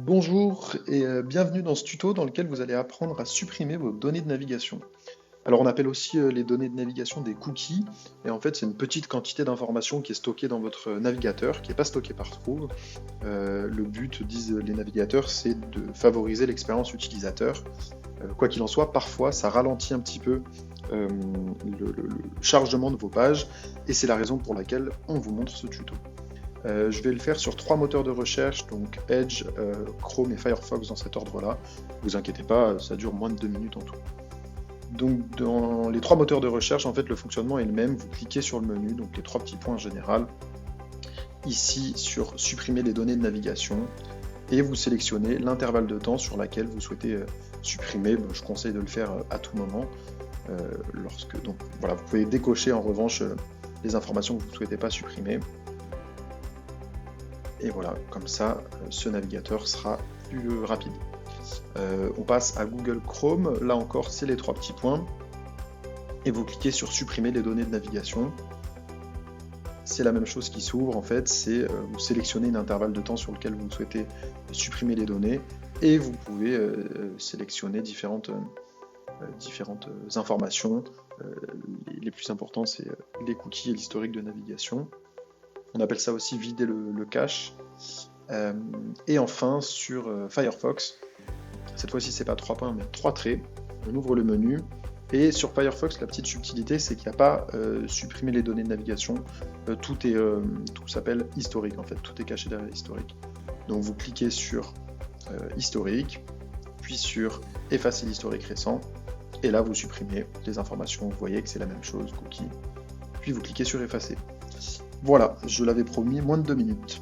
Bonjour et bienvenue dans ce tuto dans lequel vous allez apprendre à supprimer vos données de navigation. Alors on appelle aussi les données de navigation des cookies, et en fait c'est une petite quantité d'informations qui est stockée dans votre navigateur, qui n'est pas stockée partout. Le but, disent les navigateurs, c'est de favoriser l'expérience utilisateur. Quoi qu'il en soit, parfois ça ralentit un petit peu le chargement de vos pages, et c'est la raison pour laquelle on vous montre ce tuto. Je vais le faire sur 3 moteurs de recherche, donc Edge, Chrome et Firefox dans cet ordre-là. Vous inquiétez pas, ça dure moins de 2 minutes en tout. Donc dans les 3 moteurs de recherche, en fait, le fonctionnement est le même. Vous cliquez sur le menu, donc les 3 petits points en général, ici sur supprimer les données de navigation, et vous sélectionnez l'intervalle de temps sur laquelle vous souhaitez supprimer. Je conseille de le faire à tout moment. Donc voilà, vous pouvez décocher en revanche les informations que vous ne souhaitez pas supprimer. Et voilà, comme ça, ce navigateur sera plus rapide. On passe à Google Chrome. Là encore, c'est les 3 petits points. Et vous cliquez sur supprimer les données de navigation. C'est la même chose qui s'ouvre, en fait. C'est vous sélectionnez un intervalle de temps sur lequel vous souhaitez supprimer les données. Et vous pouvez sélectionner différentes informations. Les plus importantes, c'est les cookies et l'historique de navigation. On appelle ça aussi vider le cache. Et enfin, sur Firefox, cette fois-ci, c'est pas 3 points, mais 3 traits. On ouvre le menu. Et sur Firefox, la petite subtilité, c'est qu'il n'y a pas supprimer les données de navigation. Tout s'appelle historique, en fait. Tout est caché derrière historique. Donc vous cliquez sur historique, puis sur effacer l'historique récent. Et là, vous supprimez les informations. Vous voyez que c'est la même chose, cookie. Puis vous cliquez sur effacer. Voilà, je l'avais promis, moins de 2 minutes.